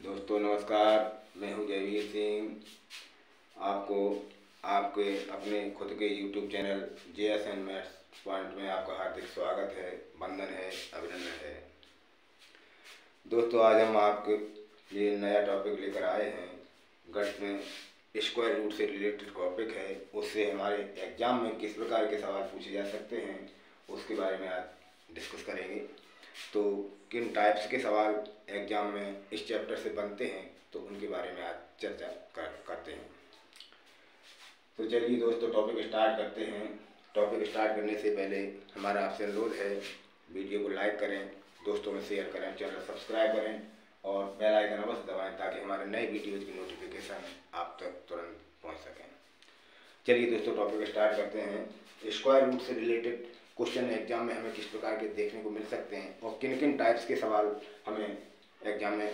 दोस्तों नमस्कार, मैं हूं जयवीर सिंह। आपको आपके अपने खुद के YouTube channel JSN maths point में आपका हार्दिक स्वागत है, वंदन है, अभिनंदन है। दोस्तों आज हम आपके लिए नया टॉपिक लेकर आए हैं। गणित में स्क्वायर रूट से रिलेटेड टॉपिक है, उससे हमारे एग्जाम में किस प्रकार के सवाल पूछे जा सकते हैं उसके बारे में आज डिस्कस करेंगे। तो किन टाइप्स के सवाल एग्जाम में इस चैप्टर से बनते हैं तो उनके बारे में आज चर्चा करते हैं। तो चलिए दोस्तों टॉपिक स्टार्ट करते हैं। टॉपिक स्टार्ट करने से पहले हमारा आपसे अनुरोध है, वीडियो को लाइक करें, दोस्तों में शेयर करें, चैनल सब्सक्राइब करें और बेल आइकन अवश्य दबाएं ताकि हमारे नए वीडियोज़ की नोटिफिकेशन आप तक तुरंत पहुँच सकें। चलिए दोस्तों टॉपिक स्टार्ट करते हैं। स्क्वायर रूट से रिलेटेड क्वेश्चन एग्जाम में हमें किस प्रकार के देखने को मिल सकते हैं और किन किन टाइप्स के सवाल हमें एग्जाम में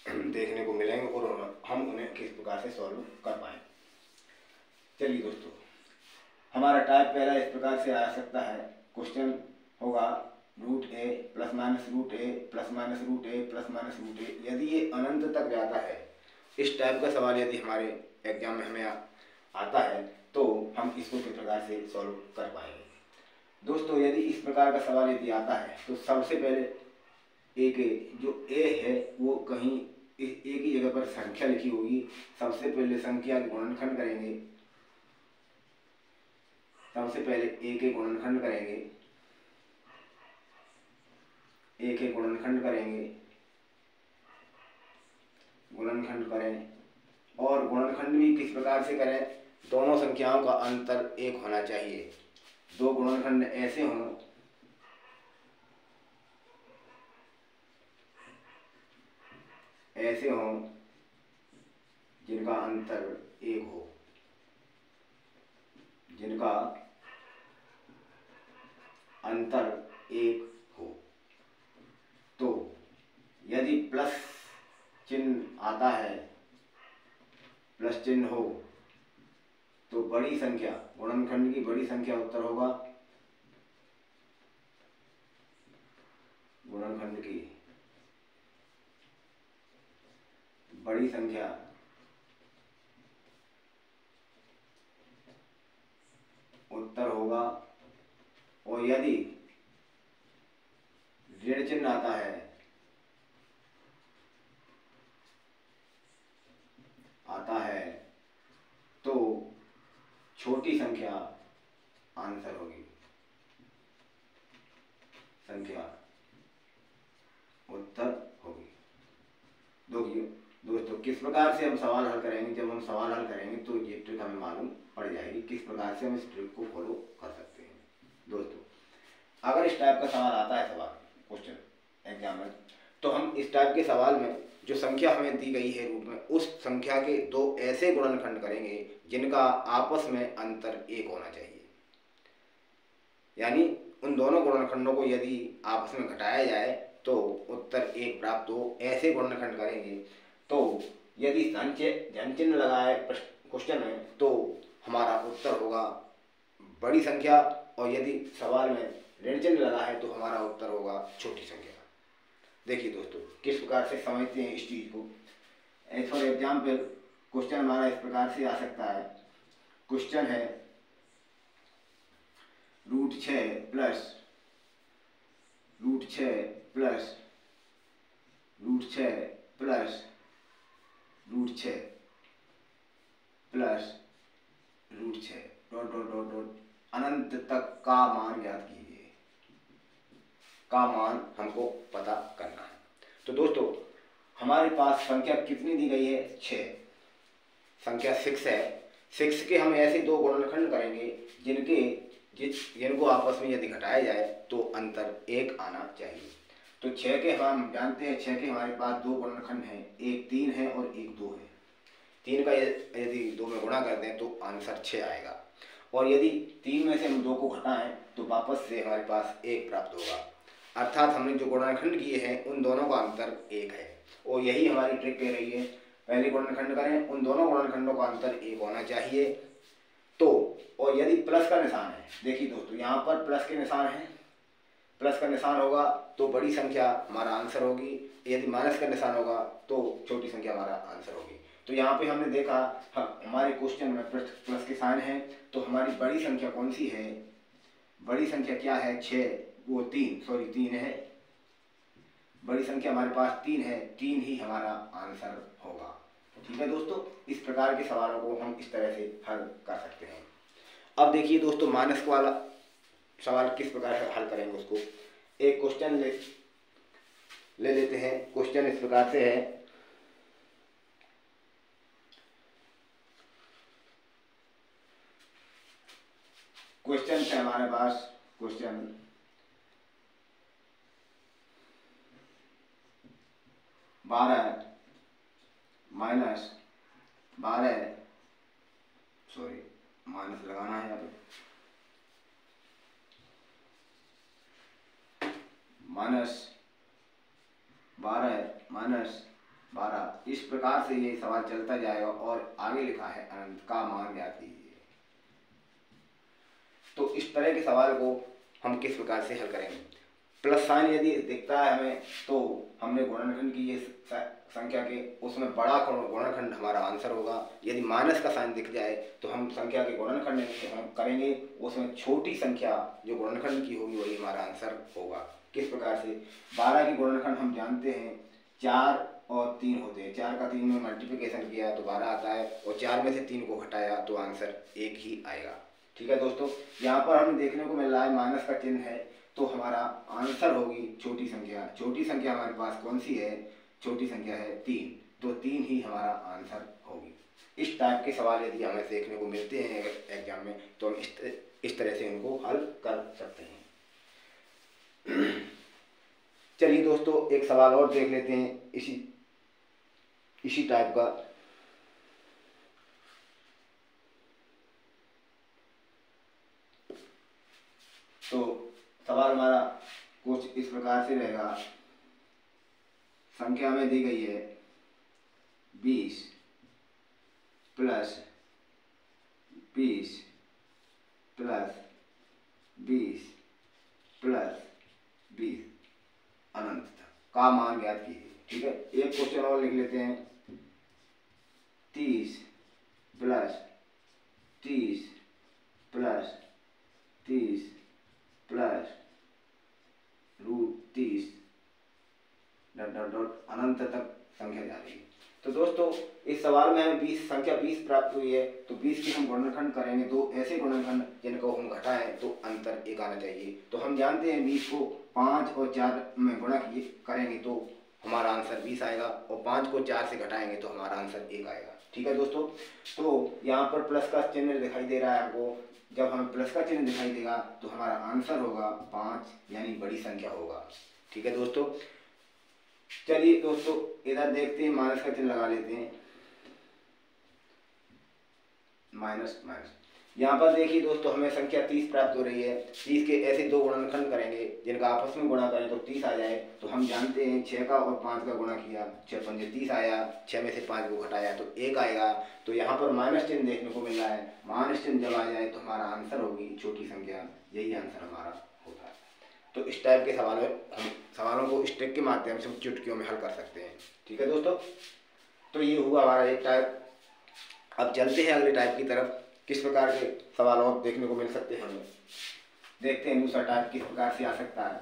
देखने को मिलेंगे और हम उन्हें किस प्रकार से सॉल्व कर पाएंगे। चलिए दोस्तों, हमारा टाइप पहला इस प्रकार से आ सकता है। क्वेश्चन होगा रूट ए प्लस माइनस रूट ए प्लस माइनस रूट ए प्लस माइनस रूट ए। यदि ये अनंत तक जाता है, इस टाइप का सवाल यदि हमारे एग्जाम में हमें आता है तो हम इसको किस प्रकार से सॉल्व कर पाएंगे। दोस्तों यदि इस प्रकार का सवाल यदि आता है तो सबसे पहले जो ए है वो कहीं ए की जगह पर संख्या लिखी होगी। सबसे पहले संख्या के गुणनखंड करेंगे। सबसे पहले ए के गुणनखंड करेंगे, ए के गुणनखंड करेंगे, गुणनखंड करें और गुणनखंड भी किस प्रकार से करें, दोनों संख्याओं का अंतर एक होना चाहिए। दो गुणनखंड ऐसे हों जिनका अंतर एक हो, जिनका अंतर एक हो। तो यदि प्लस चिन्ह आता है, प्लस चिन्ह हो तो बड़ी संख्या, गुणनखंड की बड़ी संख्या उत्तर होगा। गुणनखंड की बड़ी संख्या उत्तर होगा। और यदि ऋण चिन्ह आता है तो छोटी संख्या आंसर होगी, संख्या उत्तर होगी। दोस्तों किस प्रकार से हम सवाल हल करेंगे, जब हम सवाल हल करेंगे तो ये ट्रिक हमें मालूम पड़ जाएगी किस प्रकार से हम इस ट्रिक को फॉलो कर सकते हैं। दोस्तों अगर इस टाइप का सवाल आता है, सवाल क्वेश्चन एग्जाम में, तो हम इस टाइप के सवाल में जो संख्या हमें दी गई है रूप में, उस संख्या के दो ऐसे गुणनखंड करेंगे जिनका आपस में अंतर एक होना चाहिए। यानी उन दोनों गुणनखंडों को यदि आपस में घटाया जाए तो उत्तर एक प्राप्त हो, ऐसे गुणनखंड करेंगे। तो यदि धन चिन्ह लगाए क्वेश्चन में तो हमारा उत्तर होगा बड़ी संख्या, और यदि सवाल में ऋण चिन्ह लगा है तो हमारा उत्तर होगा छोटी संख्या। देखिए दोस्तों किस प्रकार से समझते हैं इस चीज को। एज फॉर एग्जाम्पल क्वेश्चन हमारा इस प्रकार से आ सकता है। क्वेश्चन है root 6 plus root 6 plus root 6 plus root 6 plus root 6 dot dot dot dot अनंत तक का मान ज्ञात कीजिए। का मान हमको पता करना है। तो दोस्तों हमारे पास संख्या कितनी दी गई है, 6, संख्या 6 है। 6 के हम ऐसे दो गुणनखंड करेंगे जिनको आपस में यदि घटाया जाए तो अंतर एक आना चाहिए। तो 6 के हम जानते हैं, 6 के हमारे पास दो गुणनखंड हैं, एक 3 है और एक 2 है। 3 का यदि 2 में गुणा कर दें तो आंसर 6 आएगा, और यदि 3 में से हम 2 को घटाएं तो वापस से हमारे पास 1 प्राप्त होगा। अर्थात हमने जो गुणनखंड किए हैं उन दोनों का अंतर 1 है, और यही हमारी ट्रिक कह रही है। पहले गुणनखंड करें, उन दोनों गुणनखंडों का अंतर 1 होना चाहिए। तो और यदि प्लस का निशान है, देखिए दोस्तों यहाँ पर प्लस के निशान है प्लस का निशान होगा तो बड़ी संख्या हमारा आंसर होगी, यदि माइनस का निशान होगा तो छोटी संख्या हमारा आंसर होगी। तो यहाँ पे हमने देखा हमारे क्वेश्चन में प्लस के साइन है, तो हमारी बड़ी संख्या कौन सी है, बड़ी संख्या क्या है, 3 है, बड़ी संख्या हमारे पास 3 है, 3 ही हमारा आंसर होगा। ठीक है दोस्तों, इस प्रकार के सवालों को हम इस तरह से हल कर सकते हैं। अब देखिए दोस्तों, माइनस वाला सवाल किस प्रकार से हल करेंगे उसको। एक क्वेश्चन ले लेते हैं। क्वेश्चन इस प्रकार से है, क्वेश्चन है हमारे पास, क्वेश्चन 12 माइनस 12 सॉरी माइनस लगाना है यहाँ पे, -12 इस प्रकार से ये सवाल चलता जाएगा और आगे लिखा है अनंत का मान ज्ञात कीजिए। तो इस तरह के सवाल को हम किस प्रकार से हल करेंगे। प्लस साइन यदि दिखता है हमें तो हमने गुणनखंड की ये संख्या के उसमें बड़ा गुणनखंड हमारा आंसर होगा। यदि माइनस का साइन दिख जाए तो हम संख्या के गुणनखंड हम करेंगे, उसमें छोटी संख्या जो गुणनखंड की होगी वही हमारा आंसर होगा। किस प्रकार से, 12 की गुणनखंड हम जानते हैं 4 और 3 होते हैं। 4 का 3 में मल्टीप्लिकेशन किया तो 12 आता है, और 4 में से 3 को घटाया तो आंसर 1 ही आएगा। ठीक है दोस्तों, यहाँ पर हमें देखने को मिल रहा है माइनस का चिन्ह है, तो हमारा आंसर होगी छोटी संख्या। छोटी संख्या हमारे पास कौन सी है, छोटी संख्या है 3, तो 3 ही हमारा आंसर होगी। इस टाइप के सवाल यदि हमें देखने को मिलते हैं एग्जाम में तो हम इस तरह से इनको हल कर सकते हैं। चलिए दोस्तों, एक सवाल और देख लेते हैं इसी टाइप का। तो सवाल हमारा कुछ इस प्रकार से रहेगा, संख्या में दी गई है 20 प्लस 20 प्लस 20 प्लस 20 अनंत का मान ज्ञात कीजिए। ठीक है, एक क्वेश्चन और लिख लेते हैं, 30 प्लस 30 प्लस 30 प्लस √30 अनंत तक संख्या जा रही है। तो दोस्तों, इस सवाल में हमें संख्या 20 प्राप्त हुई है, तो 20 की हम गुणनखंड करेंगे, तो ऐसे गुणनखंड जिनको हम घटाएं तो अंतर 1 आना चाहिए। तो हम जानते हैं 20 को 5 और 4 में गुणा करेंगे तो हमारा आंसर 20 आएगा, और 5 को 4 से घटाएंगे तो हमारा आंसर 1 आएगा। ठीक है दोस्तों, तो यहाँ पर प्लस का चिन्ह दिखाई दे रहा है हमको। जब हमें प्लस का चिन्ह दिखाई देगा तो हमारा आंसर होगा 5, यानी बड़ी संख्या होगा। ठीक है दोस्तों, चलिए दोस्तों इधर देखते हैं, माइनस का चिन्ह लगा लेते हैं, माइनस। यहाँ पर देखिए दोस्तों, हमें संख्या 30 प्राप्त हो रही है। 30 के ऐसे 2 गुणनखंड करेंगे जिनका आपस में गुणा करें तो 30 आ जाए। तो हम जानते हैं 6 का और 5 का गुणा किया, 6 पंजे 30 आया, 6 में से 5 को घटाया तो 1 आएगा। तो यहाँ पर माइनस चिन्ह देखने को मिल रहा है, माइनस चिन्ह जब आ जाए तो हमारा आंसर होगी छोटी संख्या, यही आंसर हमारा होता है। तो इस टाइप के सवालों को इस ट्रिक के माध्यम से चुटकियों में हल कर सकते हैं। ठीक है दोस्तों, तो ये हुआ हमारा एक टाइप। अब चलते हैं अगले टाइप की तरफ, किस प्रकार के सवाल और देखने को मिल सकते हैं हमें। देखते हैं दूसरा टाइप किस प्रकार से आ सकता है।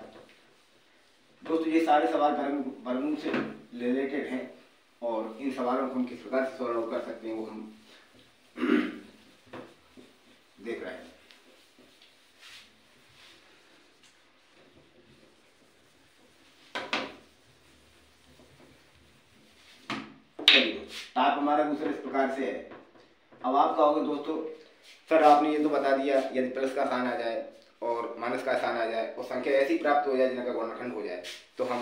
दोस्तों, ये सारे सवाल वर्गमूल से रिलेटेड हैं, और इन सवालों को हम किस प्रकार से सॉल्व कर सकते हैं वो हम देख रहे हैं। टाइप हमारा दूसरे इस प्रकार से है। अब आप कहोगे दोस्तों, सर आपने ये तो बता दिया, यदि प्लस का साइन आ जाए और माइनस का साइन आ जाए और संख्या ऐसी प्राप्त हो जाए जिनका गुणनखंड हो जाए, तो हम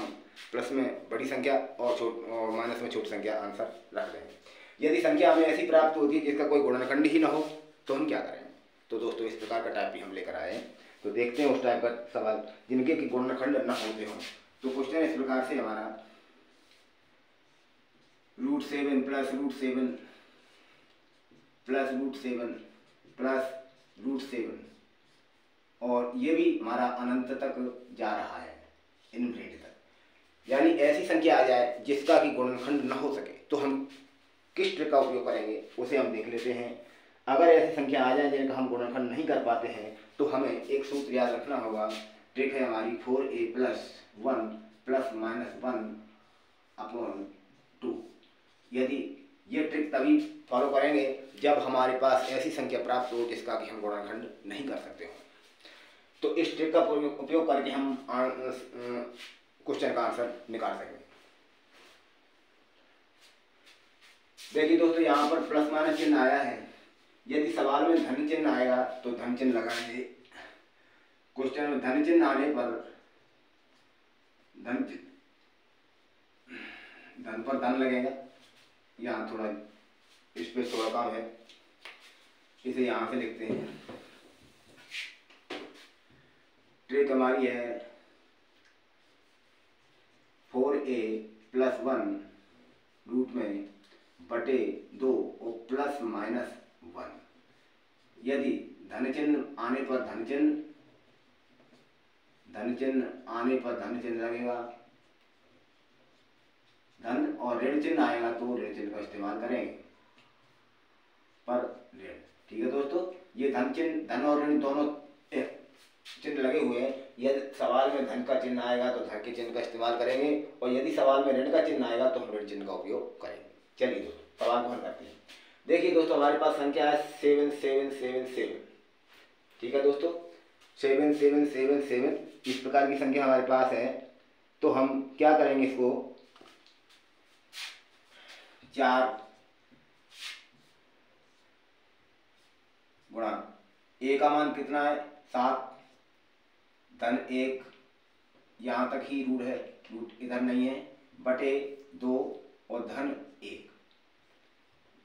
प्लस में बड़ी संख्या और माइनस में छोटी संख्या आंसर रख देंगे। यदि संख्या हमें ऐसी प्राप्त होती है जिसका कोई गुणनखंड ही ना हो तो हम क्या करें। तो दोस्तों, इस प्रकार का टाइप भी हम लेकर आए हैं। तो देखते हैं उस टाइप का सवाल जिनके कि गुणनखंड न होते हों। तो क्वेश्चन इस प्रकार से हमारा, √7 प्लस √7 प्लस √7 प्लस √7 और ये भी हमारा अनंत तक जा रहा है, इनफिनिटी तक। यानी ऐसी संख्या आ जाए जिसका कि गुणनखंड न हो सके तो हम किस ट्रिक का उपयोग करेंगे उसे हम देख लेते हैं। अगर ऐसी संख्या आ जाए जिनका हम गुणनखंड नहीं कर पाते हैं तो हमें एक सूत्र याद रखना होगा। ट्रिक है हमारी 4a + 1 ± 1/2। यदि ये ट्रिक तभी फॉलो करेंगे जब हमारे पास ऐसी संख्या प्राप्त हो जिसका कि हम गुणनखंड नहीं कर सकते हो। तो इस ट्रिक का उपयोग करके हम क्वेश्चन का आंसर निकाल सकेंगे। देखिए दोस्तों, यहाँ पर प्लस माइनस चिन्ह आया है। यदि सवाल में धन चिन्ह आएगा तो धन चिन्ह लगाएंगे। क्वेश्चन में धन चिन्ह आने पर धन पर धन लगेगा। यहाँ थोड़ा इस पे थोड़ा काम है, इसे यहाँ से लिखते हैं। ट्रिक हमारी है 4a + 1 रूट में बटे 2 और ±1। यदि धन चिन्ह आने पर धन चिन्ह आने पर धन चिन्ह लगेगा, धन और ऋण चिन्ह आएगा तो ऋण चिन्ह का इस्तेमाल करेंगे पर ऋण। ठीक है दोस्तों, ये धन और ऋण दोनों चिन्ह लगे हुए हैं। यदि सवाल में धन का चिन्ह आएगा तो धन के चिन्ह का इस्तेमाल करेंगे और यदि सवाल में ऋण का चिन्ह आएगा तो हम ऋण चिन्ह का उपयोग करेंगे। चलिए दोस्तों, सवाल को हल करते हैं। देखिए दोस्तों, हमारे पास संख्या है 7777। ठीक है दोस्तों, 7777 इस प्रकार की संख्या हमारे पास है। तो हम क्या करेंगे, इसको 4 गुणा a का मान कितना है 7, धन 1 यहाँ तक ही रूट है, रूट इधर नहीं है, बटे 2 और धन 1।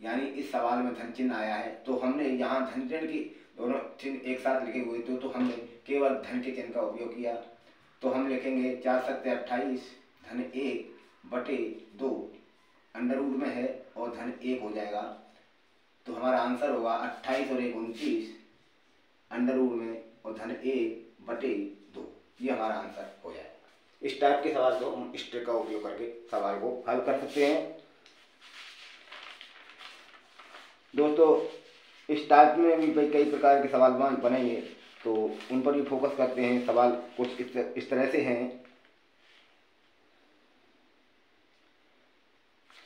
यानी इस सवाल में धन चिन्ह आया है तो हमने यहाँ धन ऋण की दोनों चिन्ह एक साथ लिखे हुए थे तो हमने केवल धन के चिन्ह का उपयोग किया। तो हम लिखेंगे 4 × 7 = 28, धन 1 बटे 2 अंडर रूट में है और धन 1 हो जाएगा। तो हमारा आंसर होगा 28 और 1 29 अंडर रूट में और धन 1 बटे 2। ये हमारा आंसर हो जाएगा। इस टाइप के सवाल को हम इस ट्रिक का उपयोग करके सवाल को हल कर सकते हैं। दोस्तों, इस टाइप में भी कई प्रकार के सवाल बनेंगे तो उन पर भी फोकस करते हैं। सवाल कुछ इस तरह से हैं।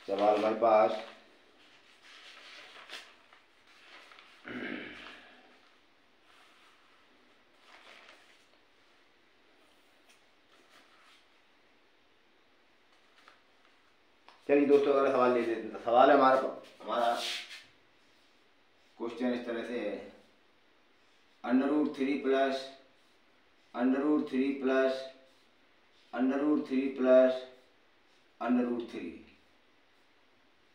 सवाल हमारे पास चलिए दोस्तों, अगर सवाल ले लेते हैं तो सवाल है हमारा क्वेश्चन इस तरह से है। √3 + √3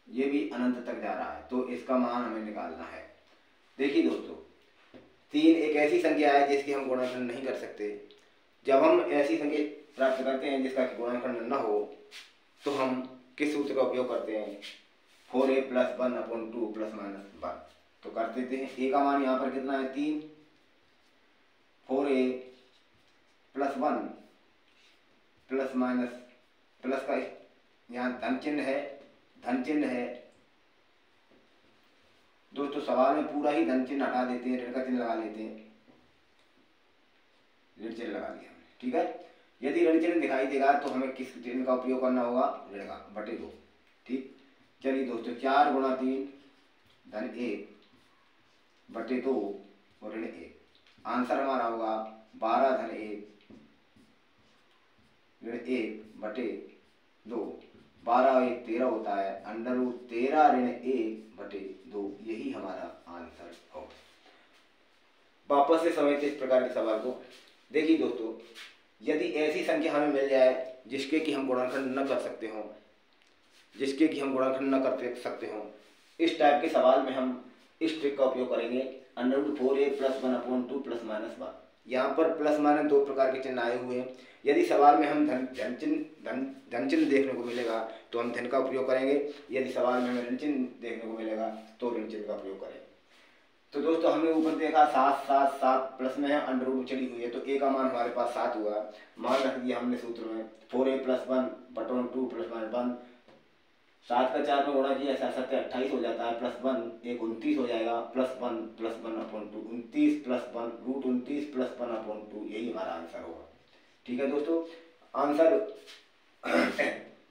ये भी अनंत तक जा रहा है तो इसका मान हमें निकालना है। देखिए दोस्तों, 3 एक ऐसी संख्या है जिसकी हम गुणनखंड नहीं कर सकते। जब हम ऐसी संख्या प्राप्त करते हैं जिसका गुणनखंड न हो तो हम किस सूत्र का उपयोग करते हैं, 4a + 1/2 ± 1। तो कर देते हैं। a का मान यहाँ पर कितना है 3, 4a + 1 प्लस माइनस प्लस का यहाँ धन चिन्ह है दोस्तों। सवाल में पूरा ही धन चिन्ह हटा देते हैं, ऋण का चिन्ह लगा लेते हैं। ऋण चिन्ह लगा लिया हमने, ठीक है। यदि ऋण चिन्ह दिखाई देगा तो हमें किस चिन्ह का उपयोग करना होगा, ऋण का, बटे 2। ठीक, चलिए दोस्तों, 4 × 3 धन 1 बटे 2 और ऋण 1। आंसर हमारा होगा 12 धन 1 ऋण 1 बटे 2। 12 और 1 13 होता है, √13 ऋण 1 बटे 2। यही हमारा आंसर होगा। वापस से समझते इस प्रकार के सवाल को। देखिए दोस्तों, यदि ऐसी संख्या हमें मिल जाए जिसके कि हम गुणनखंड न कर सकते हों, इस टाइप के सवाल में हम इस ट्रिक का उपयोग करेंगे। √4a + 1/2 ± 1। यहाँ पर प्लस माइनस 2 प्रकार के चिन्ह आए हुए हैं। यदि सवाल में हम धन चिन्ह देखने को मिलेगा तो हम धन का उपयोग करेंगे। यदि सवाल में हमें ऋण चिन्ह देखने को मिलेगा तो ऋण चिन्ह का उपयोग करेंगे। तो दोस्तों हमने ऊपर देखा 7 7 7 प्लस में है, अंडर रूट चली हुई है, तो ए का मान हमारे पास 7 हुआ। मान रख दिया हमने सूत्र में 4a + 1 बटन 2 + 1 7 का 4 में गुणा किया 7 7 28 हो जाता है, +1 एक 29 हो जाएगा, +1 +1/2 29 + 1 √29 + 1/2, यही हमारा आंसर होगा। ठीक है दोस्तों, आंसर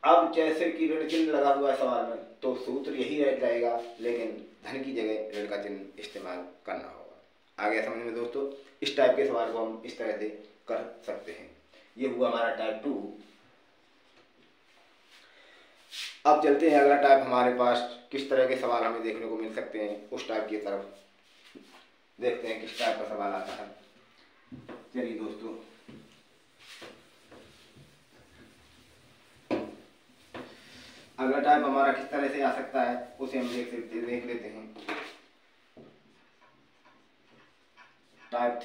अब जैसे कि ऋण चिन्ह लगा हुआ है सवाल में, तो सूत्र यही रहेगा, लेकिन धन की जगह ऋण का चिन्ह इस्तेमाल करना होगा। आ गया समझ में दोस्तों? इस टाइप के सवाल को हम इस तरह से कर सकते हैं। ये हुआ हमारा टाइप 2। अब चलते हैं अगला टाइप हमारे पास किस तरह के सवाल हमें देखने को मिल सकते हैं, उस टाइप की तरफ देखते हैं किस टाइप का सवाल आता है। चलिए दोस्तों, अगला टाइप हमारा किस तरह से आ सकता है उसे हम देख लेते हैं। टाइप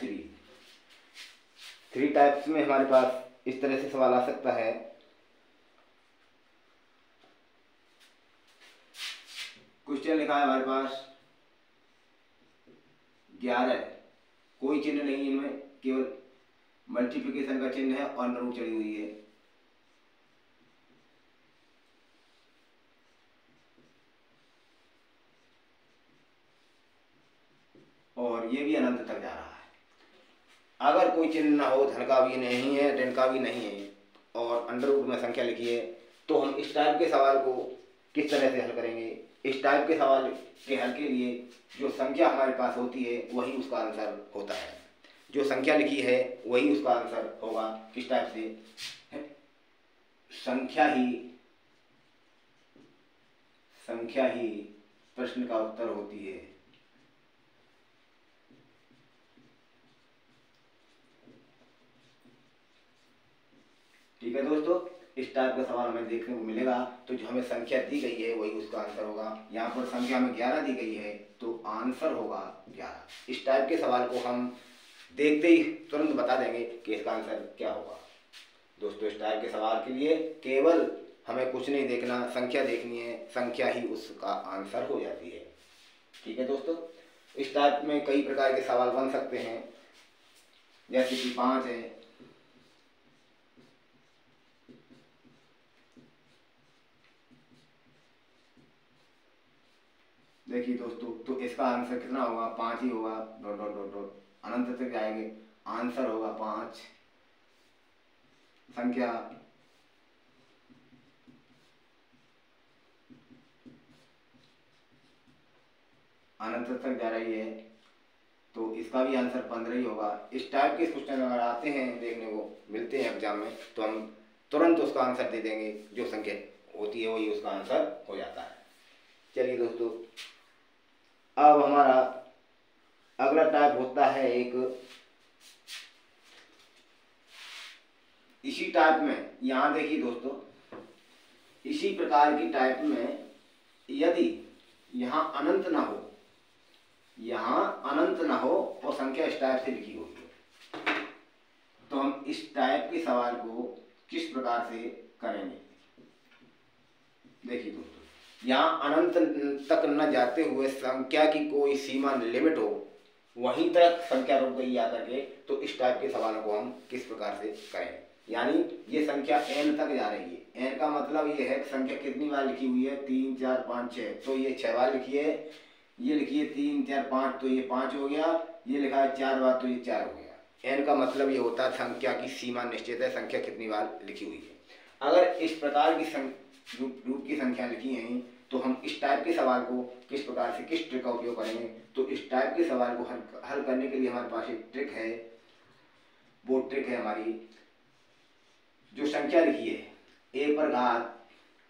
3 टाइप्स में हमारे पास इस तरह से सवाल आ सकता है। क्वेश्चन लिखा है हमारे पास 11, कोई चिन्ह नहीं इनमें, केवल मल्टीप्लिकेशन का चिन्ह है और अंडर रूट चढ़ी हुई है। और ये भी अनंत तक जा रहा है। अगर कोई चिन्ह ना हो, धन का भी नहीं है, ऋण का भी नहीं है, और अंडर रूट में संख्या लिखी है, तो हम इस टाइप के सवाल को किस तरह से हल करेंगे? इस टाइप के सवाल के हल के लिए जो संख्या हमारे पास होती है वही उसका आंसर होता है। जो संख्या लिखी है वही उसका आंसर होगा। किस टाइप से? संख्या ही प्रश्न का उत्तर होती है। ठीक है दोस्तों, इस टाइप का सवाल हमें देखने को मिलेगा, तो जो हमें संख्या दी गई है वही उसका आंसर होगा। यहाँ पर संख्या में 11 दी गई है, तो आंसर होगा 11। इस टाइप के सवाल को हम देखते ही तुरंत बता देंगे कि इसका आंसर क्या होगा। दोस्तों, इस टाइप के सवाल के लिए केवल हमें कुछ नहीं देखना, संख्या देखनी है, संख्या ही उसका आंसर हो जाती है। ठीक है दोस्तों, इस टाइप में कई प्रकार के सवाल बन सकते हैं, जैसे कि 5 है। देखिए दोस्तों, तो इसका आंसर कितना होगा? 5 ही होगा, डॉट डॉट डॉट डॉट अनंत तक जाएंगे, आंसर होगा 5। संख्या अनंत तक जा रही है, तो इसका भी आंसर 15 ही होगा। इस टाइप के क्वेश्चन अगर आते हैं, देखने को मिलते हैं एग्जाम में, तो हम तुरंत उसका आंसर दे देंगे। जो संख्या होती है वही उसका आंसर हो जाता है। चलिए दोस्तों, अब हमारा अगला टाइप होता है एक, इसी टाइप में, यहाँ देखिए दोस्तों, इसी प्रकार की टाइप में यदि यहाँ अनंत ना हो, और संख्या इस टाइप से लिखी होगी, तो हम इस टाइप के सवाल को किस प्रकार से करेंगे? देखिए दोस्तों, यहाँ अनंत तक न जाते हुए संख्या की कोई सीमा लिमिट हो, वहीं तक संख्या रुक गई आकर के, तो इस टाइप के सवालों को हम किस प्रकार से करें? यानी ये संख्या n तक जा रही है। n का मतलब ये है कि संख्या कितनी बार लिखी हुई है? 3 4 5 6, तो ये 6 बार लिखी है। ये लिखी है 3 4 5, तो ये 5 हो गया। ये लिखा है 4 बार, तो ये 4 हो गया। n का मतलब ये होता है संख्या की सीमा निश्चित है, संख्या कितनी बार लिखी हुई है। अगर इस प्रकार की रूप की संख्या लिखी है, तो हम इस टाइप के सवाल को किस प्रकार से, किस ट्रिक का उपयोग करेंगे? तो इस टाइप के सवाल को हल करने के लिए हमारे पास एक ट्रिक है। वो ट्रिक है हमारी, जो संख्या लिखी है a पर घात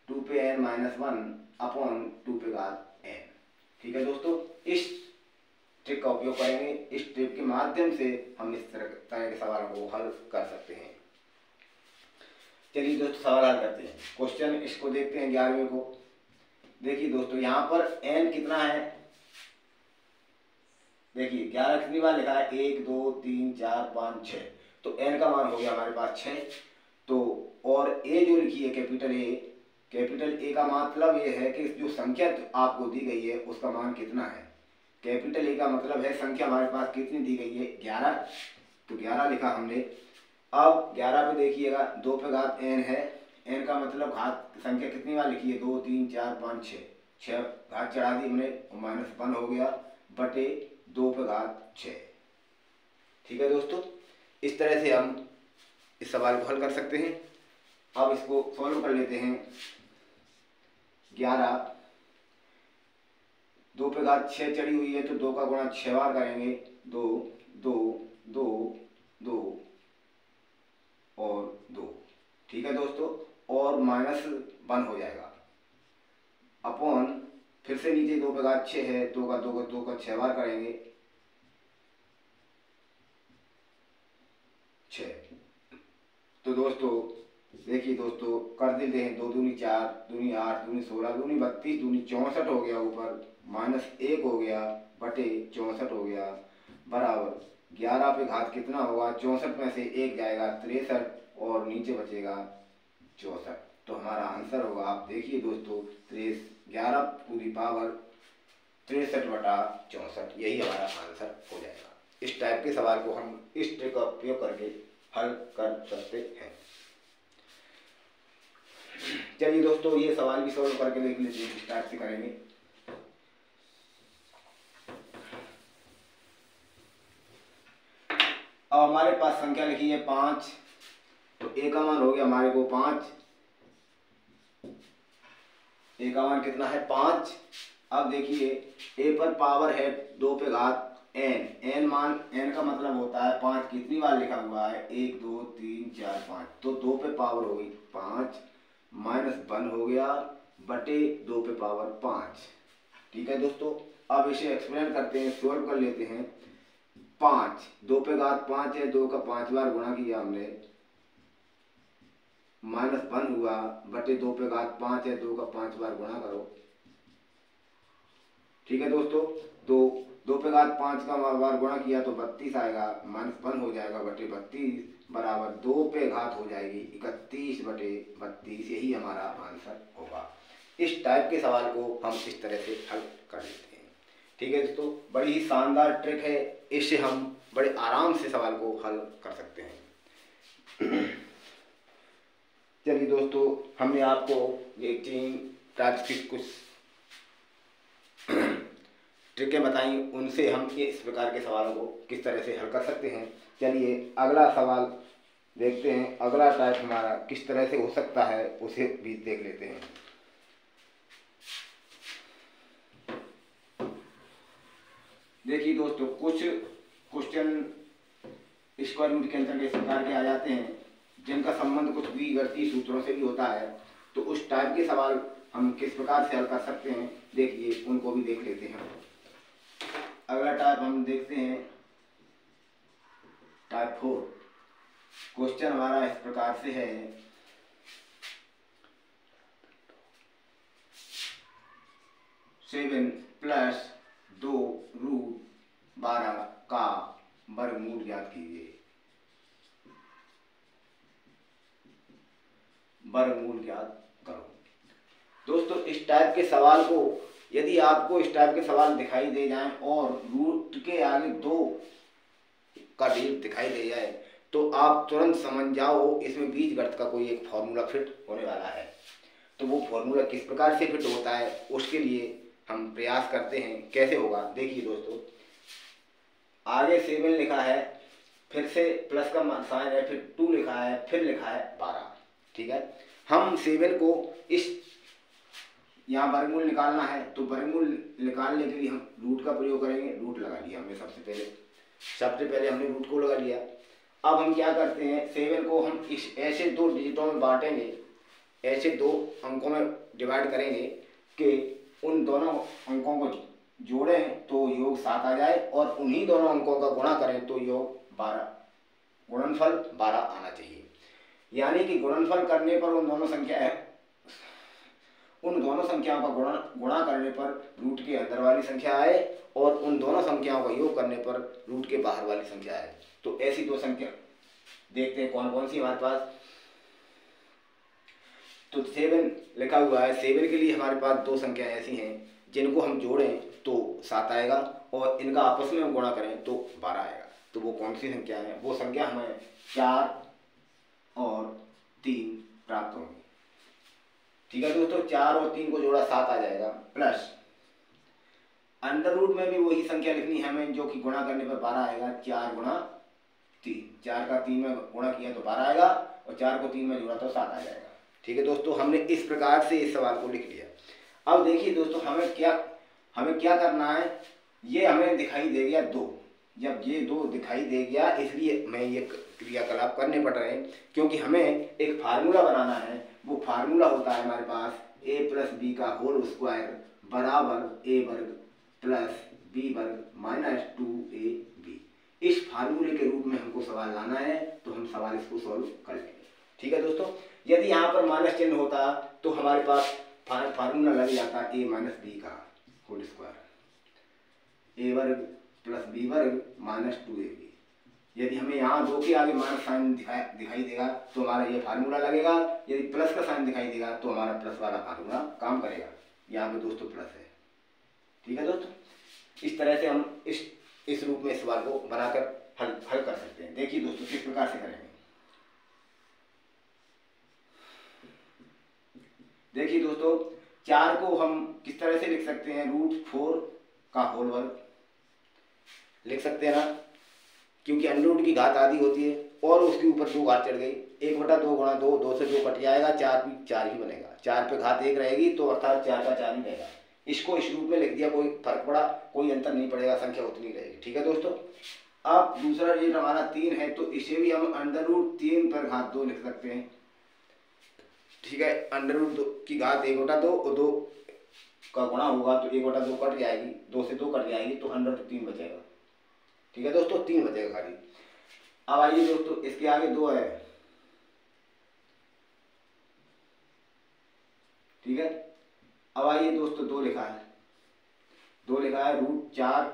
2 पे n - 1 अपॉन 2 पे घात n। ठीक है दोस्तों, इस ट्रिक का उपयोग करेंगे। इस ट्रिक के माध्यम से हम इस तरह के सवालों को हल कर सकते हैं। चलिए दोस्तों, सवाल हल करते हैं। क्वेश्चन इसको देखते हैं 11वें को। देखिए दोस्तों, यहाँ पर n कितना है? देखिए 11 कितनी बार लिखा है? 1 2 3 4 5 6, तो n का मान हो गया हमारे पास 6। तो और a जो लिखी है कैपिटल A का मतलब ये है कि जो संख्या आपको दी गई है उसका मान कितना है? कैपिटल ए का मतलब है संख्या हमारे पास कितनी दी गई है 11, तो 11 लिखा हमने। अब 11 पे देखिएगा 2 पे घात n है, n का मतलब घात संख्या कितनी बार लिखी है 2 3 4 5 6, 6 घात चढ़ा दी हमने और -1 हो गया बटे 2 पे घात 6। ठीक है दोस्तों, इस तरह से हम इस सवाल को हल कर सकते हैं। अब इसको सॉल्व कर लेते हैं। 11 2 पे घात 6 चढ़ी हुई है तो 2 का गुणा 6 बार करेंगे, 2 2 2 2 और 2। ठीक है दोस्तों, और -1 हो जाएगा अपॉन, फिर से नीचे 2 पे घात 6 है, 2 का 6 बार करेंगे 6। तो दोस्तों देखिए दोस्तों कर देते हैं, 2 दूनी 4, दूनी 8, दूनी 16, दूनी 32, दूनी 64 हो गया, ऊपर -1 हो गया बटे 64 हो गया, बराबर 11 पे घात कितना होगा 64 में से 1 जाएगा 63 और नीचे बचेगा 64। तो हमारा आंसर होगा, आप देखिए दोस्तों 11 पूरी पावर 63 बटा 64, यही हमारा आंसर हो जाएगा। इस टाइप के सवाल को हम इस ट्रिक का उपयोग करके हल कर सकते हैं। चलिए दोस्तों ये सवाल भी सॉल्व करके देख लेते हैं, इस टाइप से करेंगे। अब हमारे पास संख्या लिखी है 5, तो ए का मान हो गया हमारे को 5, ए का मान कितना है 5। अब देखिए ए पर पावर है 2 पे घात n, n मान n का मतलब होता है 5, कितनी बार लिखा हुआ है 1 2 3 4 5, तो 2 पे पावर हो गई 5, -1 हो गया बटे 2 पे पावर 5। ठीक है दोस्तों, अब इसे एक्सप्लेन करते हैं, सोल्व कर लेते हैं। 5 2 पे घात 5 है, 2 का 5 बार गुणा किया हमने, -1 हुआ बटे 2 पे घात 5 है, 2 का 5 बार गुणा करो। ठीक है दोस्तों, 2 पे घात 5 का बार गुणा किया तो 32 आएगा, -1 हो जाएगा बटे 32 बराबर 2 पे घात हो जाएगी 31 बटे 32, यही हमारा आंसर होगा। इस टाइप के सवाल को हम इस तरह से हल कर लेते हैं। ठीक है दोस्तों, बड़ी ही शानदार ट्रिक है, इससे हम बड़े आराम से सवाल को हल कर सकते हैं। चलिए दोस्तों, हमने आपको ये 3 टाइप की कुछ ट्रिकें बताई, उनसे हम इस प्रकार के सवालों को किस तरह से हल कर सकते हैं। चलिए अगला सवाल देखते हैं, अगला टाइप हमारा किस तरह से हो सकता है उसे भी देख लेते हैं। देखिए दोस्तों, कुछ क्वेश्चन स्क्वायर रूट के अंतर्गत इस प्रकार के आ जाते हैं जिनका संबंध कुछ बीजगणितीय सूत्रों से भी होता है, तो उस टाइप के सवाल हम किस प्रकार से हल कर सकते हैं, देखिए उनको भी देख लेते हैं। अगला टाइप हम देखते हैं टाइप 4। क्वेश्चन हमारा इस प्रकार से है, 7 + 2√12 का वर्गमूल ज्ञात कीजिए। वर्गमूल ज्ञात करो। दोस्तों इस टाइप के सवाल को, यदि आपको इस टाइप के सवाल दिखाई दे जाएं और रूट के आगे 2 का ढेर दिखाई दे जाए तो आप तुरंत समझ जाओ इसमें बीजगणित का कोई एक फॉर्मूला फिट होने वाला है। तो वो फॉर्मूला किस प्रकार से फिट होता है उसके लिए हम प्रयास करते हैं, कैसे होगा देखिए दोस्तों। आगे 7 लिखा है, फिर से प्लस का साइन है, फिर 2 लिखा है, फिर लिखा है 12। ठीक है, हम 7 को इस यहाँ वर्गमूल निकालना है, तो वर्गमूल निकालने के लिए हम रूट का प्रयोग करेंगे। रूट लगा लिया हमने, सबसे पहले हमने रूट को लगा लिया। अब हम क्या करते हैं, 7 को हम इस ऐसे 2 डिजिटों में बांटेंगे, ऐसे 2 अंकों में डिवाइड करेंगे कि उन दोनों अंकों को जोड़ें तो योग 7 आ जाए और उन्हीं दोनों अंकों का गुणा करें तो योग 12, गुणनफल 12 आना चाहिए। यानी कि गुणनफल करने पर उन दोनों संख्याओं का गुणा करने पर रूट के अंदर वाली संख्या आए और उन दोनों संख्याओं का योग करने पर रूट के बाहर वाली संख्या आए। तो ऐसी 2 संख्या देखते हैं कौन कौन सी हमारे पास। तो 7 लिखा हुआ है, 7 के लिए हमारे पास 2 संख्या ऐसी हैं जिनको हम जोड़ें तो 7 आएगा और इनका आपस में हम गुणा करें तो 12 आएगा। तो वो कौन सी संख्या है? वो संख्या हमें 4 और 3 प्राप्त होंगी। ठीक है दोस्तों, 4 और 3 को जोड़ा 7 आ जाएगा, प्लस अंडर रूट में भी वही संख्या लिखनी है हमें, जो कि गुणा करने पर 12 आएगा। 4 गुणा 3, 4 का 3 में गुणा किया तो 12 आएगा, और 4 को 3 में जोड़ा तो 7 आ जाएगा। ठीक है दोस्तों, हमने इस प्रकार से इस सवाल को लिख लिया। अब देखिए दोस्तों, हमें क्या करना है। ये हमें दिखाई दे गया 2, जब ये 2 दिखाई दे गया इसलिए मैं ये क्रियाकलाप करने पड़ रहे हैं, क्योंकि हमें एक फार्मूला बनाना है। वो फार्मूला होता है हमारे पास a प्लस बी का होल स्क्वायर बराबर a वर्ग प्लस b वर्ग माइनस 2ab। इस फार्मूले के रूप में हमको सवाल लाना है, तो हम सवाल इसको सॉल्व कर लेंगे। ठीक है दोस्तों, यदि यहाँ पर माइनस चिन्ह होता तो हमारे पास फार्मूला लग जाता a माइनस बी का होल स्क्वायर, a वर्ग प्लस b वर्ग माइनस 2ab। यदि हमें यहाँ 2 के आगे माइनस साइन दिखाई देगा तो हमारा ये फार्मूला लगेगा, यदि प्लस का साइन दिखाई देगा तो हमारा प्लस वाला फार्मूला काम करेगा। यहाँ पे दोस्तों प्लस है। ठीक है दोस्तों, इस तरह से हम इस रूप में सवाल को बनाकर हल कर सकते हैं। देखिए दोस्तों किस प्रकार से करेंगे। देखिए दोस्तों, 4 को हम किस तरह से लिख सकते हैं? √4 का होल वर्ग लिख सकते हैं ना, क्योंकि अंडर रूट की घात आधी होती है और उसके ऊपर 2 घात चढ़ गई। 1/2 गुणा 2, 2 से 2 कट जाएगा, 4 ही बनेगा। 4 पे घात 1 रहेगी तो अर्थात 4 का 4 ही रहेगा। इसको इस रूप में लिख दिया, कोई फर्क पड़ा, कोई अंतर नहीं पड़ेगा, संख्या उतनी रहेगी। ठीक है दोस्तों, अब दूसरा रेट हमारा 3 है, तो इसे भी हम √3 पर घात 2 लिख सकते हैं। ठीक है, अंडर रूट की घात 1/2 और 2 का गुणा होगा तो 1/2 कट जाएगी, 2 से 2 कट जाएगी तो √3 बचेगा। ठीक है दोस्तों, 3 बचेगा खाली। अब आइए दोस्तों, इसके आगे 2 है। ठीक है, अब आइए दोस्तों, 2 लिखा है, 2 लिखा है, √4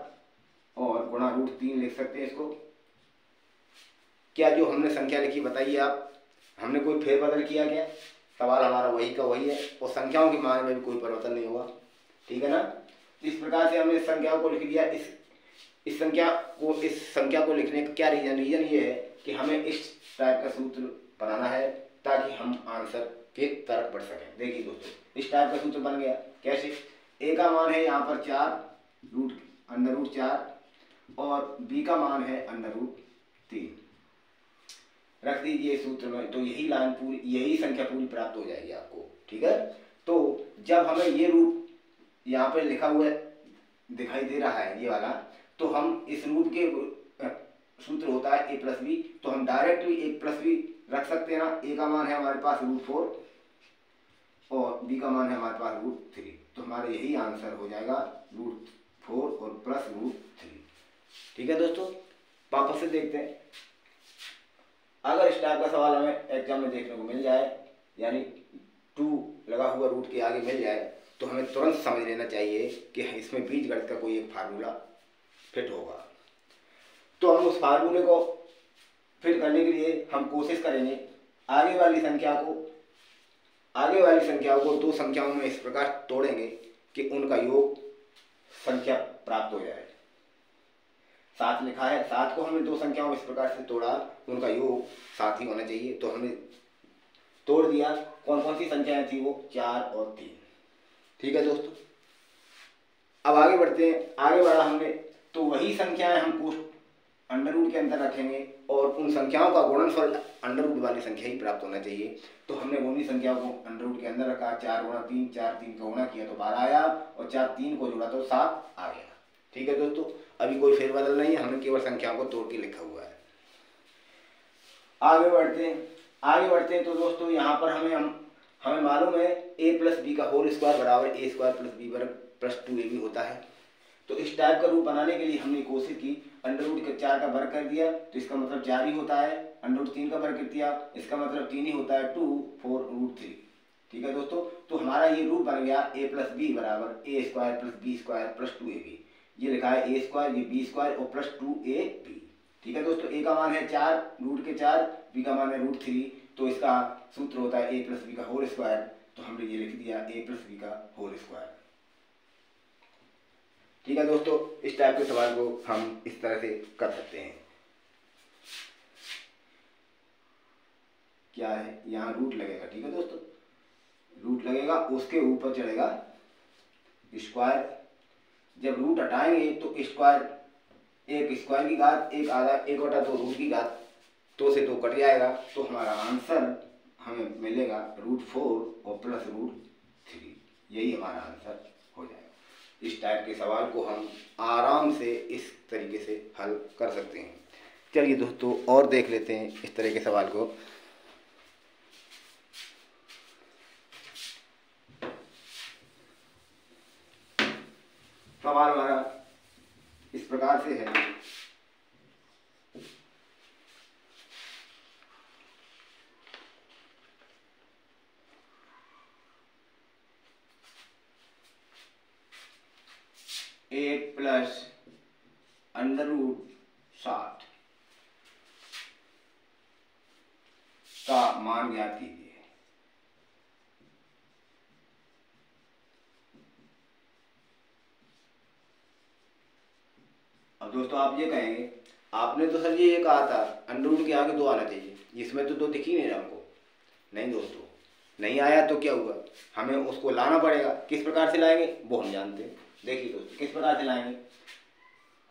और गुणा √3 लिख सकते हैं इसको। क्या जो हमने संख्या लिखी बताइए आप, हमने कोई फेरबदल किया क्या? सवाल हमारा वही का वही है और संख्याओं के मान में भी कोई परिवर्तन नहीं होगा। ठीक है ना, इस प्रकार से हमने इस संख्या को लिख दिया। इस संख्या को लिखने का क्या रीजन ये है कि हमें इस टाइप का सूत्र बनाना है ताकि हम आंसर के तरफ बढ़ सकें। देखिए दोस्तों, इस टाइप का सूत्र बन गया। कैसे? a का मान है यहाँ पर 4 √4 और b का मान है √3। रख दीजिए सूत्र में, तो यही संख्या पूरी प्राप्त हो जाएगी आपको। ठीक है, तो जब हमें ये रूप यहाँ पे लिखा हुआ दिखाई दे रहा है ये वाला, तो हम इस रूप के सूत्र होता है a प्लस बी, तो हम डायरेक्ट भी a प्लस बी रख सकते हैं ना। a का मान है हमारे पास √4 और b का मान है हमारे पास √3, तो हमारा यही आंसर हो जाएगा √4 और प्लस √3। ठीक है दोस्तों, वापस से देखते हैं। अगर इस टाइप का सवाल हमें एग्जाम में देखने को मिल जाए, यानी 2 लगा हुआ रूट के आगे मिल जाए, तो हमें तुरंत समझ लेना चाहिए कि इसमें बीजगणित का कोई एक फार्मूला फिट होगा। तो हम उस फार्मूले को फिट करने के लिए हम कोशिश करेंगे आगे वाली संख्याओं को 2 संख्याओं में इस प्रकार तोड़ेंगे कि उनका योग संख्या प्राप्त हो जाए। 7 लिखा है, 7 को हमने 2 संख्याओं में इस प्रकार से तोड़ा, उनका योग 7 ही होना चाहिए, तो हमने तोड़ दिया। कौन कौन सी संख्याएं थी वो? 4 और 3। ठीक है दोस्तों, अब आगे बढ़ते हैं। आगे बढ़ा हमने, तो वही संख्याएं हम अंडर रूट के अंदर रखेंगे और उन संख्याओं का गुणनफल अंडर रूट वाली संख्या ही प्राप्त होना चाहिए। तो हमने उन्हीं संख्याओं को अंडर रूट के अंदर रखा। 4 गुणा 3, 4 3 का गुणा किया तो 12 आया और 4 3 को जोड़ा तो 7 आ गया। ठीक है दोस्तों, अभी कोई फेरबदल नहीं है, हमने केवल संख्याओं को तोड़ के लिखा हुआ है। आगे बढ़ते हैं तो दोस्तों यहाँ पर हमें मालूम है a प्लस बी का होल स्क्वायर बराबर a स्क्वायर प्लस बी वर्ग प्लस 2ab होता है। तो इस टाइप का रूप बनाने के लिए हमने कोशिश की, अंडर रूट के 4 का वर्ग कर दिया तो इसका मतलब 4 ही होता है, अंडर रूट 3 का वर्ग कर दिया इसका मतलब 3 ही होता है, 2 4 √3। ठीक है दोस्तों, तो हमारा ये रूप बन गया a प्लस बी बराबर a square plus b square plus 2ab। ये लिखा है a स्क्वायर, ये b स्क्वायर और प्लस 2ab। ठीक है दोस्तों, a का मान है 4 रूट के 4, b का मान है √3, तो इसका सूत्र होता है a प्लस बी का होल स्क्वायर। तो हमने ये लिख दिया a प्लस बी का होल स्क्वायर। ठीक है दोस्तों, इस टाइप के सवाल को हम इस तरह से कर सकते हैं। क्या है, यहाँ रूट लगेगा, ठीक है दोस्तों, रूट लगेगा, उसके ऊपर चढ़ेगा स्क्वायर। जब रूट हटाएंगे तो स्क्वायर, एक स्क्वायर की घात, एक आधा, 1/2 रूट की घात, 2 से 2 कट जाएगा, तो हमारा आंसर हमें मिलेगा √4 और +√3। यही हमारा आंसर हो जाएगा। इस टाइप के सवाल को हम आराम से इस तरीके से हल कर सकते हैं। चलिए दोस्तों, और देख लेते हैं इस तरह के सवाल को। सवाल हमारा इस प्रकार से है, एट प्लस √60 का मान ज्ञात कीजिए। अब दोस्तों आप ये कहेंगे, आपने तो सर ये कहा था √ के आगे 2 आना चाहिए, इसमें तो 2 दिख ही नहीं रहा हमको। नहीं दोस्तों, नहीं आया तो क्या हुआ, हमें उसको लाना पड़ेगा। किस प्रकार से लाएंगे वो हम जानते हैं। देखिए दोस्तों, किस प्रकार से लाएंगे,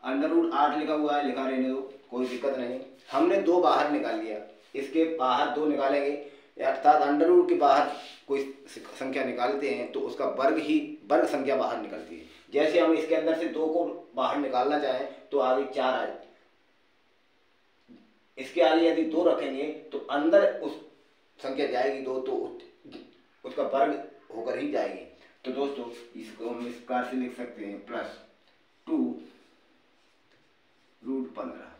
√8 लिखा हुआ है, लिखा रहने दो, कोई दिक्कत नहीं। हमने 2 बाहर निकाल लिया, इसके बाहर 2 निकालेंगे, अर्थात √ के बाहर कोई संख्या निकालते हैं तो उसका वर्ग संख्या बाहर निकलती है। जैसे हम इसके अंदर से 2 को बाहर निकालना चाहें तो आगे 4 आए, इसके आगे यदि 2 रखेंगे तो अंदर उस संख्या जाएगी 2, तो उसका वर्ग होकर ही जाएगी। तो दोस्तों इसको हम इस प्रकार से लिख सकते हैं, +2√15,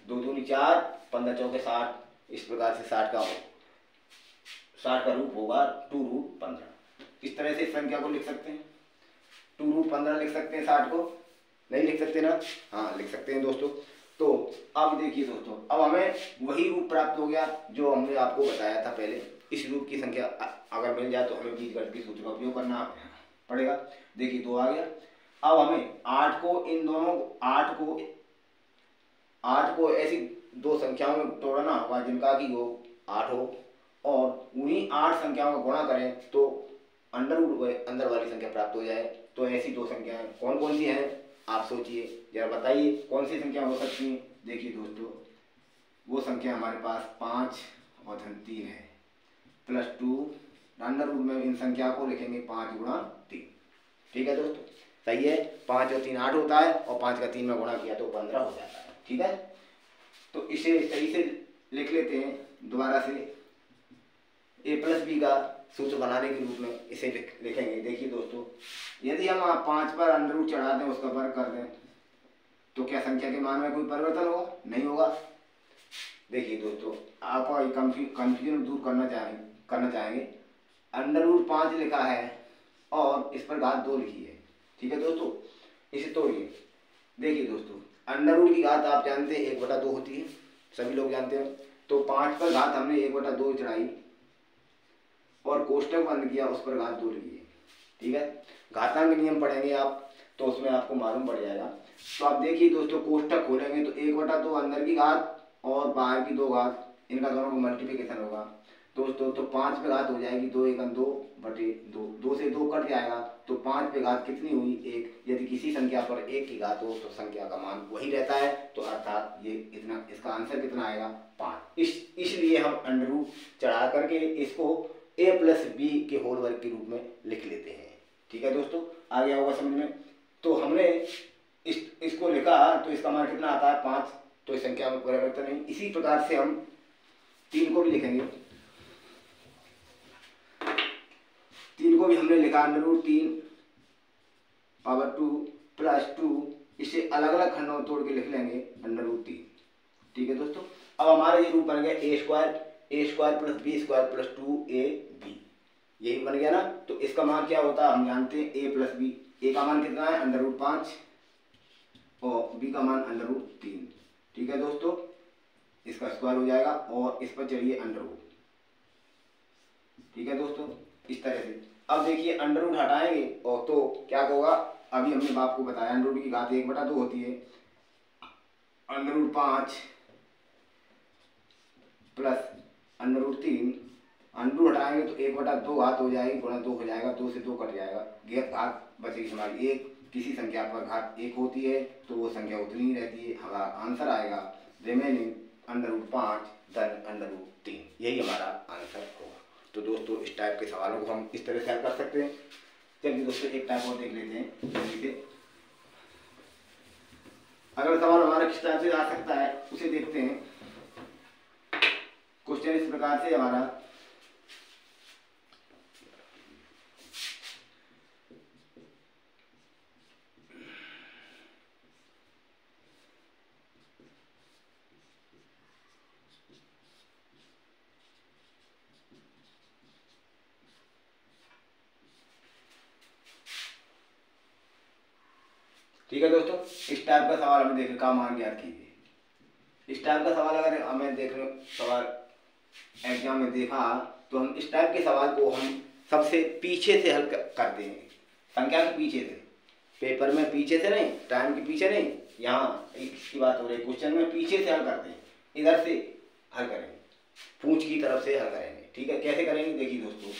2 दूनी 4, 15 चौके 60, इस प्रकार से 60 का रूप होगा 2√15। इस तरह से इस संख्या को लिख सकते हैं, 2√15 लिख सकते हैं। 60 को नहीं लिख सकते ना, हाँ लिख सकते हैं दोस्तों। तो अब देखिए दोस्तों, अब हमें वही रूप प्राप्त हो गया जो हमने आपको बताया था पहले। इस रूप की संख्या अगर मिल जाए तो हमें बीजगणित के सूत्र का उपयोग करना पड़ेगा। देखिए 2 आ गया। अब हमें 8 को इन दोनों 8 को ऐसी 2 संख्याओं में तोड़ना होगा जिनका कि वो 8 हो, और उन्हीं 8 संख्याओं का गुणा करें तो अंदर वाली संख्या प्राप्त हो जाए। तो ऐसी 2 संख्याएं कौन कौन सी हैं, आप सोचिए जरा, बताइए कौन सी संख्या हो सकती है। देखिए दोस्तों, वो संख्या हमारे पास 5 और 3 है, +2, अंडर रूट में इन संख्या को लिखेंगे 5 × 3। ठीक है दोस्तों, सही है। 5 और 3 8 होता है, और 5 का 3 में गुणा किया तो 15 हो जाता है। ठीक है, तो इसे सही से लिख लेते हैं दोबारा से, a+b का सूत्र बनाने के रूप में इसे लिखेंगे। देखिए दोस्तों, यदि हम 5 पर अंडर रूट चढ़ा दें, उसका वर्ग कर दें, तो क्या संख्या के मान में कोई परिवर्तन होगा? नहीं होगा। देखिए दोस्तों, आप कंफ्यूजन दूर करना चाहेंगे, √5 लिखा है और इस पर घात 2 लिखी है। ठीक है दोस्तों, इसे तोड़िए। देखिए दोस्तों, अंडर की घात आप जानते हैं 1/2 होती है, सभी लोग जानते हैं। तो 5 पर घात हमने 1/2 चढ़ाई और कोष्टक बंद किया, उस पर घात 2 लिखी है। ठीक है, घातांक नियम पढ़ेंगे आप तो उसमें आपको मालूम पड़ जाएगा। तो आप देखिए दोस्तों, कोष्टक खोलेंगे तो 1/2 अंदर की घात और बाहर की 2 घात, इनका दोनों को मल्टीप्लिकेशन होगा दोस्तों। तो 5 पे घात हो जाएगी 2 × 2/2, 2 से 2 कट जाएगा, तो 5 पे घात कितनी हुई? 1। यदि किसी संख्या पर 1 की घात हो तो संख्या का मान वही रहता है, तो अर्थात ये इतना, इसका आंसर कितना आएगा? 5। इसलिए हम अंडर रूट चढ़ा करके इसको a+b के होल वर्ग के रूप में लिख लेते हैं। ठीक है दोस्तों, आ गया होगा समझ में। तो हमने इसको लिखा तो इसका मान कितना आता है? 5। तो इस संख्या में परिवर्तन नहीं। इसी प्रकार से हम 3 को भी लिखेंगे। 3 को भी हमने लिखा √3 पावर 2 +2, इसे अलग अलग खंडों में तोड़ के लिख लेंगे √3। ठीक है दोस्तों, अब हमारा ये रूप बन गया a² + b² + 2ab, यही बन गया ना। तो इसका मान क्या होता है हम जानते हैं, a+b। a का मान कितना है? √5 और b का मान √3। ठीक है दोस्तों, इसका स्क्वायर हो जाएगा और इस पर चढ़िए अंडर रूट। ठीक है दोस्तों, इस तरह से। अब देखिए अंडर रूट हटाएंगे और तो क्या होगा? अभी हमने आपको बताया अंडर रूट की घात 1/2 होती है, under root 5 plus under root 3, under root हटाएंगे तो 1/2 घात हो जाएगी, गुणा 2 हो जाएगा, 2 से 2 कट जाएगा, घात बचेगी हमारी 1। किसी संख्या पर घात 1 होती है तो वो संख्या उतनी ही रहती है, हमारा आंसर आएगा रिमेनिंग अंडर रूट 5 धन अंडर रूट 3, यही हमारा आंसर होगा। तो दोस्तों इस टाइप के सवालों को हम इस तरह से हल कर सकते हैं। चलिए दोस्तों एक टाइप और देख लेते हैं जल्दी से। अगला सवाल हमारा किस टाइप से आ सकता है उसे देखते हैं। क्वेश्चन इस प्रकार से हमारा, ठीक है दोस्तों, इस टाइप का सवाल हमें देखने का मान ज्ञात कीजिए। इस टाइप का सवाल अगर हमें देखने सवाल एग्जाम में देखा तो हम इस टाइप के सवाल को हम सबसे पीछे से हल कर देंगे, संख्या के पीछे से, पेपर में पीछे से नहीं, टाइम के पीछे नहीं, यहाँ इसकी बात हो रही है, क्वेश्चन में पीछे से हल करते हैं, इधर से हल करेंगे, पूंछ की तरफ से हल करेंगे। ठीक है, कैसे करेंगे देखिए दोस्तों,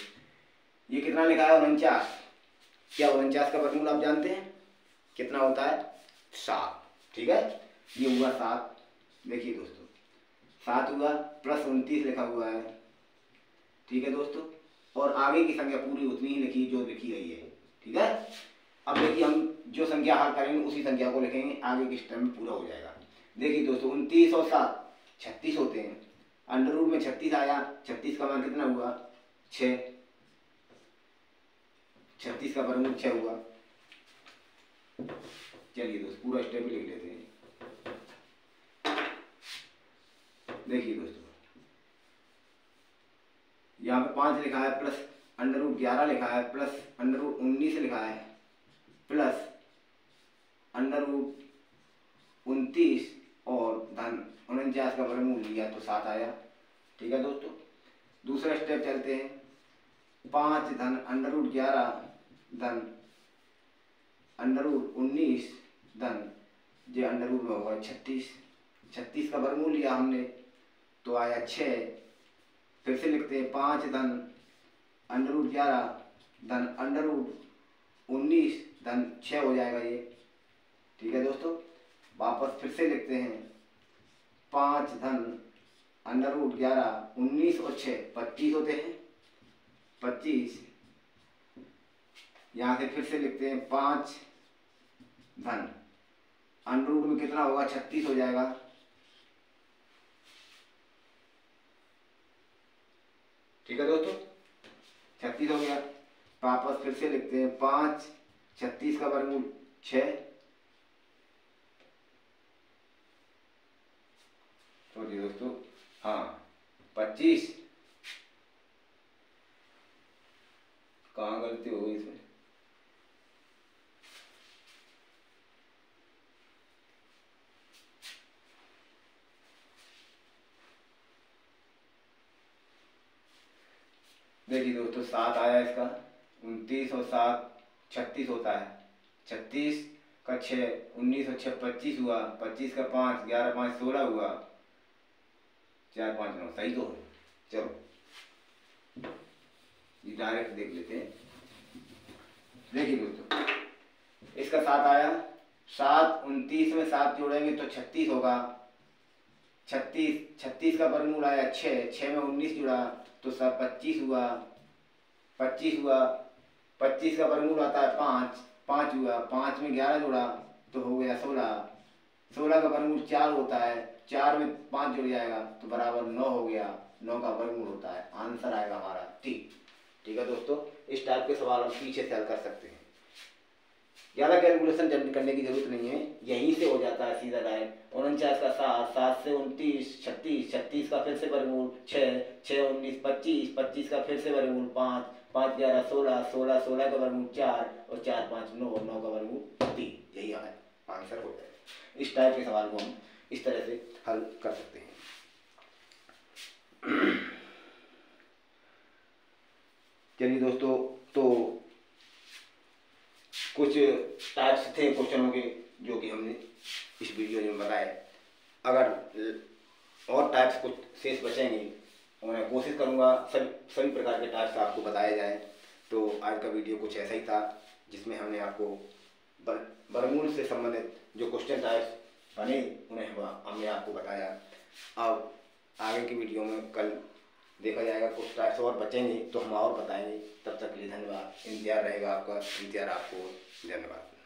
ये कितना लिखा है 49, क्या 49 का वर्गमूल आप जानते हैं कितना होता है 7। ठीक है, ये हुआ 7, देखिए दोस्तों 7 हुआ प्लस 29 लिखा हुआ है। ठीक है दोस्तों, और आगे की संख्या पूरी उतनी ही लिखी जो लिखी गई है। ठीक है, अब देखिए हम जो संख्या हल करेंगे उसी संख्या को लिखेंगे, आगे के स्टेप में पूरा हो जाएगा। देखिए दोस्तों 29 और 7 36 होते हैं, अंडर रूट में 36 आया, 36 का मान कितना हुआ 6, 36 का वर्गमूल 6 हुआ। चलिए दोस्तों पूरा स्टेप लिख लेते हैं। देखिए दोस्तों यहाँ पे 5 लिखा है, प्लस अंडर रूट 11 लिखा है, प्लस अंडर रूट 19 लिखा है, प्लस अंडर रूट 29 और धन 49 का वर्गमूल लिया तो 7 आया। ठीक है दोस्तों, दूसरा स्टेप चलते हैं, 5 धन अंडर रूट 11 धन अंडर रूट 19 धन जो अंडर रूट में होगा 36, 36 का वर्गमूल लिया हमने तो आया 6। फिर से लिखते हैं 5 धन अंडर रूट 11 धन अंडर रूट 19 धन 6 हो जाएगा ये। ठीक है दोस्तों, वापस फिर से लिखते हैं 5 धन अंडर रूट 11, 19 और 6 25 होते हैं, 25। यहाँ से फिर से लिखते हैं 5 धन अंडर रूट में कितना होगा 36 हो जाएगा। ठीक है दोस्तों, 36 हो गया। वापस फिर से लिखते हैं 5, 36 का वर्गमूल 6, तो जी दोस्तों हाँ 25, कहाँ गलती हो गई इसमें, देखिए दोस्तों 7 आया इसका, 29 और 7 36 होता है, 36 का 6, 19 और 6 25 हुआ, 25 का 5, 11 5 16 हुआ, 4 5 9 सही तो है। चलो ये डायरेक्ट देख लेते हैं। देखिए दोस्तों इसका 7 आया, 7 29 में 7 जोड़ेंगे तो 36 होगा, 36 का वर्गमूल आया 6, 6 में 19 जुड़ा तो सब 25 हुआ, 25 हुआ, 25 का वर्गमूल आता है 5, 5 हुआ, 5 में 11 जुड़ा तो हो गया 16, 16 का वर्गमूल 4 होता है, 4 में 5 जुड़ जाएगा तो बराबर 9 हो गया, 9 का वर्गमूल होता है, आंसर आएगा हमारा ठीक। ठीक है दोस्तों, इस टाइप के सवाल हम पीछे से हल कर सकते हैं, ज़्यादा कैलकुलेशन करने की जरूरत नहीं है, यहीं से हो जाता है सीधा डायरेक्ट। 49 का 7, 7 से 29 36, 36 का फिर से वर्गमूल 6, 6 19 25, 25 का फिर से वर्गमूल 5, 5 11 16, 16 16 का वर्गमूल 4 और 4 5 9, 9 का वर्गमूल 3, यही आंसर होता है। इस टाइप के सवाल को हम इस तरह से हल कर सकते हैं। चलिए दोस्तों, तो कुछ टाइप्स थे क्वेश्चनों के जो कि हमने इस वीडियो में बताए। अगर और टाइप्स कुछ शेष बचेंगे मैं कोशिश करूँगा सभी प्रकार के टाइप्स आपको बताए जाए। तो आज का वीडियो कुछ ऐसा ही था जिसमें हमने आपको वर्गमूल से संबंधित जो क्वेश्चन टाइप्स बने उन्हें हमने आपको बताया। अब आगे की वीडियो में कल देखा जाएगा, कुछ टाइप्स और बचेंगे तो हम और बताएंगे। तब तक के लिए धन्यवाद। इंतजार रहेगा आपका, इंतजार आपको। धन्यवाद।